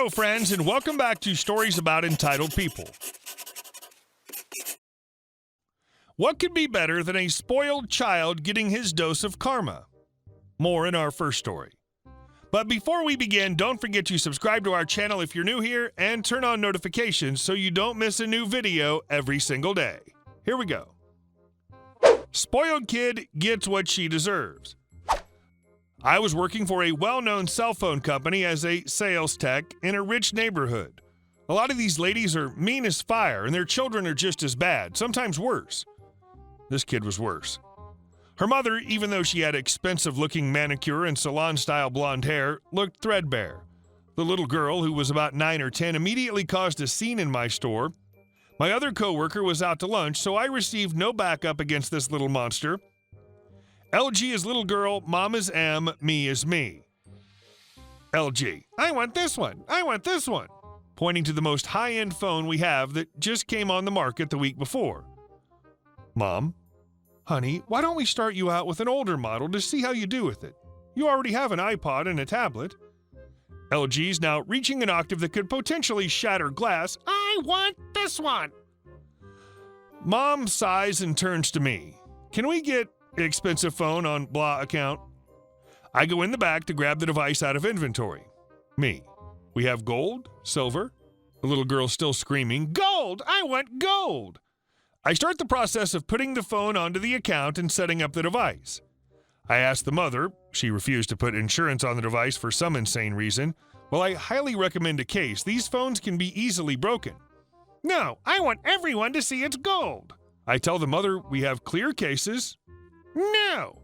Hello, friends, and welcome back to Stories About Entitled People. What could be better than a spoiled child getting his dose of karma? More in our first story. But before we begin, don't forget to subscribe to our channel if you're new here and turn on notifications so you don't miss a new video every single day. Here we go. Spoiled kid gets what she deserves. I was working for a well-known cell phone company as a sales tech in a rich neighborhood. A lot of these ladies are mean as fire, and their children are just as bad, sometimes worse. This kid was worse. Her mother, even though she had expensive-looking manicure and salon-style blonde hair, looked threadbare. The little girl, who was about 9 or 10, immediately caused a scene in my store. My other coworker was out to lunch, so I received no backup against this little monster. LG is little girl, mom is M, me is me. LG, I want this one, I want this one, pointing to the most high-end phone we have that just came on the market the week before. Mom, honey, why don't we start you out with an older model to see how you do with it? You already have an iPod and a tablet. LG's now reaching an octave that could potentially shatter glass. I want this one. Mom sighs and turns to me. Can we get expensive phone on blah account? I go in the back to grab the device out of inventory. Me. We have gold, silver. The little girl still screaming, gold! I want gold! I start the process of putting the phone onto the account and setting up the device. I asked the mother. She refused to put insurance on the device for some insane reason. Well, I highly recommend a case. These phones can be easily broken. No, I want everyone to see it's gold. I tell the mother we have clear cases. No!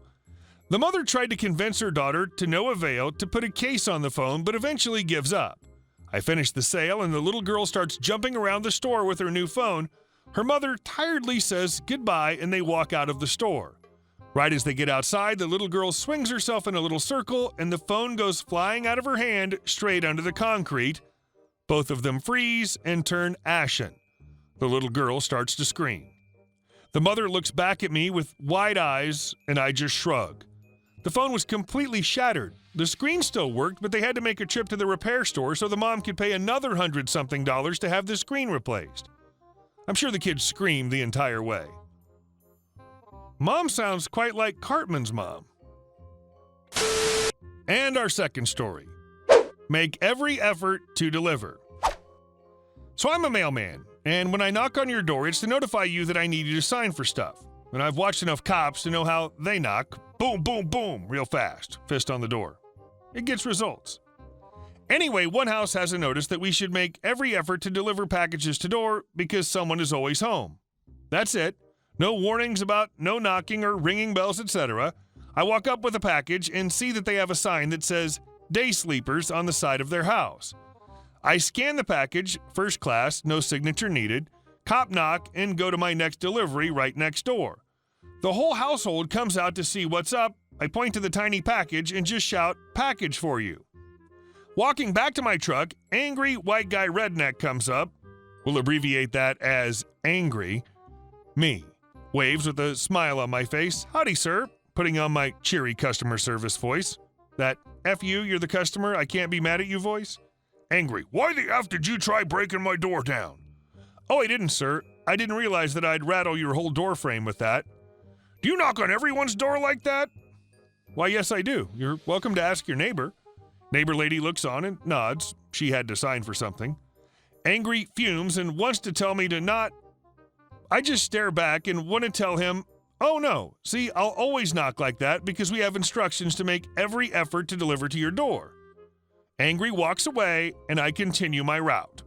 The mother tried to convince her daughter, to no avail, to put a case on the phone, but eventually gives up. I finish the sale, and the little girl starts jumping around the store with her new phone. Her mother tiredly says goodbye, and they walk out of the store. Right as they get outside, the little girl swings herself in a little circle, and the phone goes flying out of her hand straight under the concrete. Both of them freeze and turn ashen. The little girl starts to scream. The mother looks back at me with wide eyes, and I just shrug. The phone was completely shattered. The screen still worked, but they had to make a trip to the repair store so the mom could pay another $100-something to have the screen replaced. I'm sure the kids screamed the entire way. Mom sounds quite like Cartman's mom. And our second story. Make every effort to deliver. So I'm a mailman, and when I knock on your door, it's to notify you that I need you to sign for stuff. And I've watched enough cops to know how they knock. Boom, boom, boom, real fast. Fist on the door. It gets results. Anyway, one house has a notice that we should make every effort to deliver packages to door because someone is always home. That's it. No warnings about no knocking or ringing bells, etc. I walk up with a package and see that they have a sign that says day sleepers on the side of their house. I scan the package, first class, no signature needed, cop knock, and go to my next delivery right next door. The whole household comes out to see what's up. I point to the tiny package and just shout, package for you. Walking back to my truck, angry white guy redneck comes up. We'll abbreviate that as angry. Me. Waves with a smile on my face. Howdy, sir. Putting on my cheery customer service voice. That F you, you're the customer, I can't be mad at you voice. Angry. Why the F did you try breaking my door down? Oh, I didn't, sir. I didn't realize that I'd rattle your whole door frame with that. Do you knock on everyone's door like that? Why, yes, I do. You're welcome to ask your neighbor. Neighbor lady looks on and nods. She had to sign for something. Angry fumes and wants to tell me to not. I just stare back and want to tell him, oh no, see, I'll always knock like that because we have instructions to make every effort to deliver to your door. Angry walks away and I continue my route.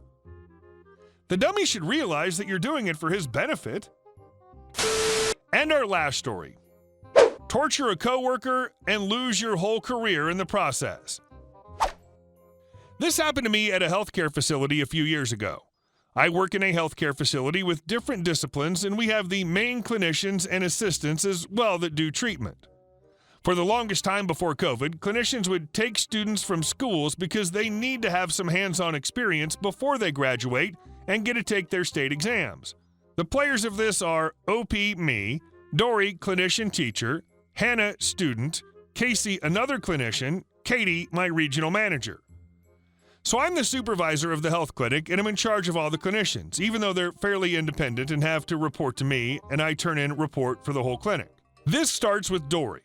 The dummy should realize that you're doing it for his benefit. And our last story. Torture a coworker and lose your whole career in the process. This happened to me at a healthcare facility a few years ago. I work in a healthcare facility with different disciplines, and we have the main clinicians and assistants as well that do treatment. For the longest time before COVID, clinicians would take students from schools because they need to have some hands-on experience before they graduate and get to take their state exams. The players of this are OP, me, Dory, clinician teacher, Hannah, student, Casey, another clinician, Katie, my regional manager. So I'm the supervisor of the health clinic and I'm in charge of all the clinicians, even though they're fairly independent and have to report to me, and I turn in a report for the whole clinic. This starts with Dory.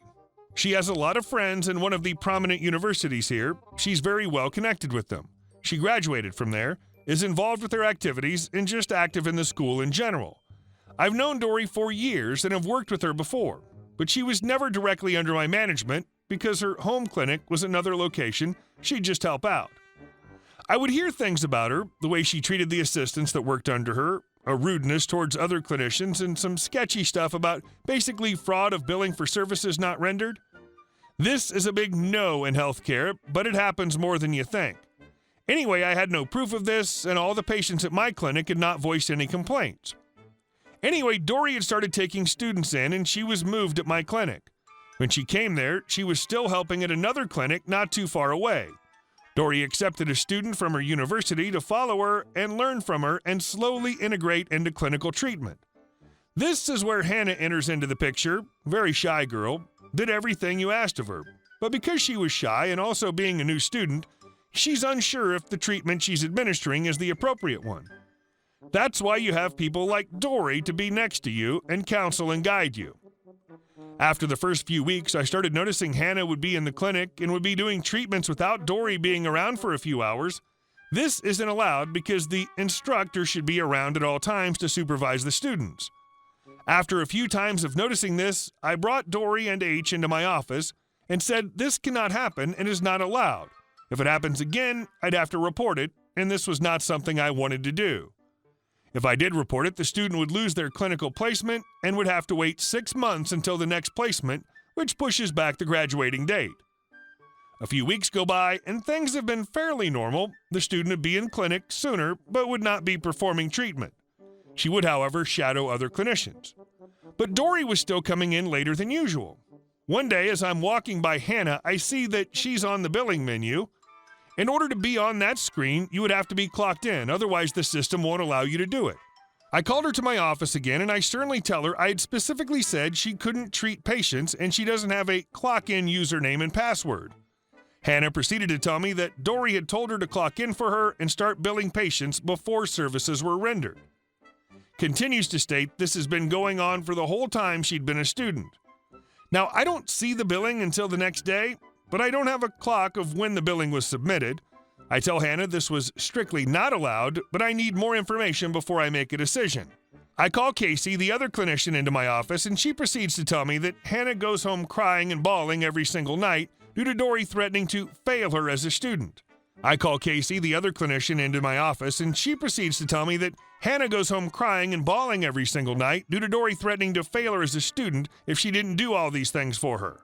She has a lot of friends in one of the prominent universities here. She's very well connected with them. She graduated from there, is involved with their activities, and just active in the school in general. I've known Dory for years and have worked with her before, but she was never directly under my management because her home clinic was another location she'd just help out. I would hear things about her, the way she treated the assistants that worked under her, a rudeness towards other clinicians, and some sketchy stuff about basically fraud of billing for services not rendered. This is a big no in healthcare, but it happens more than you think. Anyway, I had no proof of this, and all the patients at my clinic had not voiced any complaints. Anyway, Dory had started taking students in, and she was moved at my clinic. When she came there, she was still helping at another clinic not too far away. Dory accepted a student from her university to follow her and learn from her and slowly integrate into clinical treatment. This is where Hannah enters into the picture. Very shy girl, did everything you asked of her. But because she was shy and also being a new student, she's unsure if the treatment she's administering is the appropriate one. That's why you have people like Dory to be next to you and counsel and guide you. After the first few weeks, I started noticing Hannah would be in the clinic and would be doing treatments without Dory being around for a few hours. This isn't allowed because the instructor should be around at all times to supervise the students. After a few times of noticing this, I brought Dory and H into my office and said this cannot happen and is not allowed. If it happens again, I'd have to report it, and this was not something I wanted to do. If I did report it, the student would lose their clinical placement and would have to wait 6 months until the next placement, which pushes back the graduating date. A few weeks go by, and things have been fairly normal. The student would be in clinic sooner, but would not be performing treatment. She would, however, shadow other clinicians. But Dory was still coming in later than usual. One day, as I'm walking by Hannah, I see that she's on the billing menu. In order to be on that screen, you would have to be clocked in, otherwise the system won't allow you to do it. I called her to my office again, and I sternly tell her I had specifically said she couldn't treat patients and she doesn't have a clock-in username and password. Hannah proceeded to tell me that Dory had told her to clock in for her and start billing patients before services were rendered. Continues to state this has been going on for the whole time she'd been a student. Now, I don't see the billing until the next day, but I don't have a clock of when the billing was submitted. I tell Hannah this was strictly not allowed, but I need more information before I make a decision. I call Casey, the other clinician, into my office, and she proceeds to tell me that Hannah goes home crying and bawling every single night due to Dory threatening to fail her as a student. I call Casey, the other clinician, into my office, and she proceeds to tell me that Hannah goes home crying and bawling every single night due to Dory threatening to fail her as a student if she didn't do all these things for her.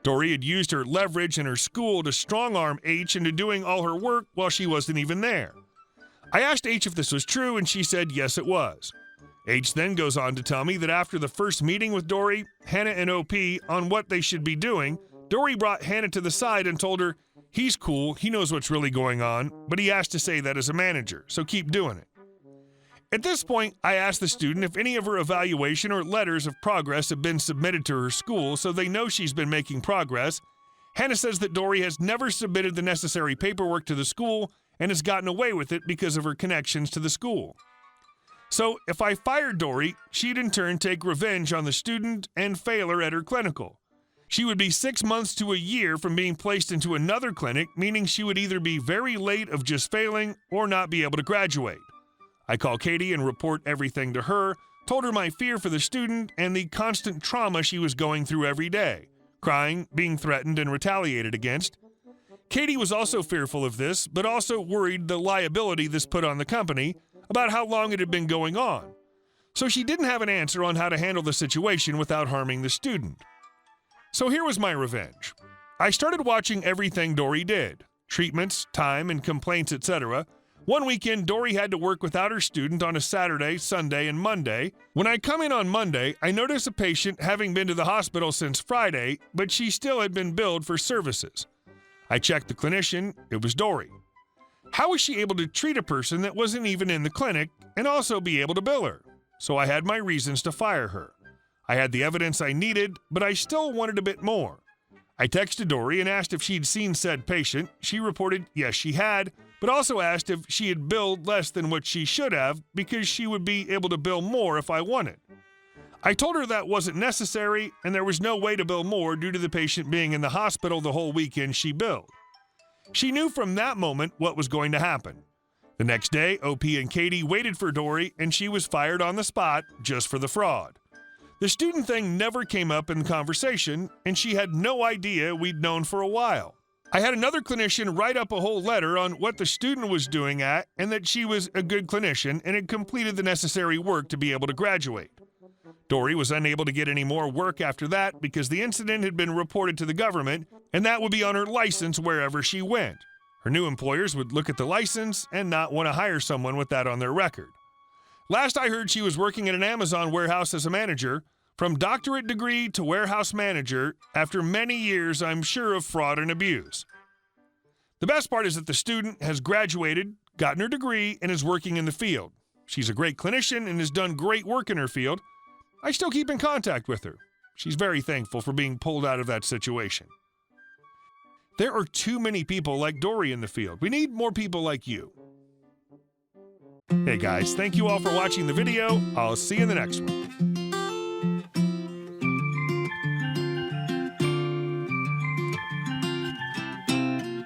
Dory had used her leverage in her school to strong-arm H into doing all her work while she wasn't even there. I asked H if this was true, and she said yes, it was. H then goes on to tell me that after the first meeting with Dory, Hannah, and OP on what they should be doing, Dory brought Hannah to the side and told her, "He's cool, he knows what's really going on, but he has to say that as a manager, so keep doing it." At this point, I asked the student if any of her evaluation or letters of progress have been submitted to her school so they know she's been making progress. Hannah says that Dory has never submitted the necessary paperwork to the school and has gotten away with it because of her connections to the school. So if I fired Dory, she'd in turn take revenge on the student and fail her at her clinical. She would be 6 months to a year from being placed into another clinic, meaning she would either be very late of just failing or not be able to graduate. I call Katie and report everything to her, told her my fear for the student and the constant trauma she was going through every day, crying, being threatened, and retaliated against. Katie was also fearful of this, but also worried the liability this put on the company about how long it had been going on. So she didn't have an answer on how to handle the situation without harming the student. So here was my revenge. I started watching everything Dory did, treatments, time, and complaints, etc. One weekend, Dory had to work without her student on a Saturday, Sunday, and Monday. When I come in on Monday, I notice a patient having been to the hospital since Friday, but she still had been billed for services. I checked the clinician. It was Dory. How was she able to treat a person that wasn't even in the clinic and also be able to bill her? So I had my reasons to fire her. I had the evidence I needed, but I still wanted a bit more. I texted Dory and asked if she'd seen said patient. She reported yes, she had, but also asked if she had billed less than what she should have because she would be able to bill more if I wanted. I told her that wasn't necessary and there was no way to bill more due to the patient being in the hospital the whole weekend she billed. She knew from that moment what was going to happen. The next day, OP and Katie waited for Dory and she was fired on the spot just for the fraud. The student thing never came up in the conversation and she had no idea we'd known for a while. I had another clinician write up a whole letter on what the student was doing at and that she was a good clinician and had completed the necessary work to be able to graduate. Dory was unable to get any more work after that because the incident had been reported to the government and that would be on her license wherever she went. Her new employers would look at the license and not want to hire someone with that on their record. Last I heard, she was working at an Amazon warehouse as a manager, from doctorate degree to warehouse manager, after many years, I'm sure, of fraud and abuse. The best part is that the student has graduated, gotten her degree, and is working in the field. She's a great clinician and has done great work in her field. I still keep in contact with her. She's very thankful for being pulled out of that situation. There are too many people like Dory in the field. We need more people like you. Hey guys, thank you all for watching the video. I'll see you in the next one.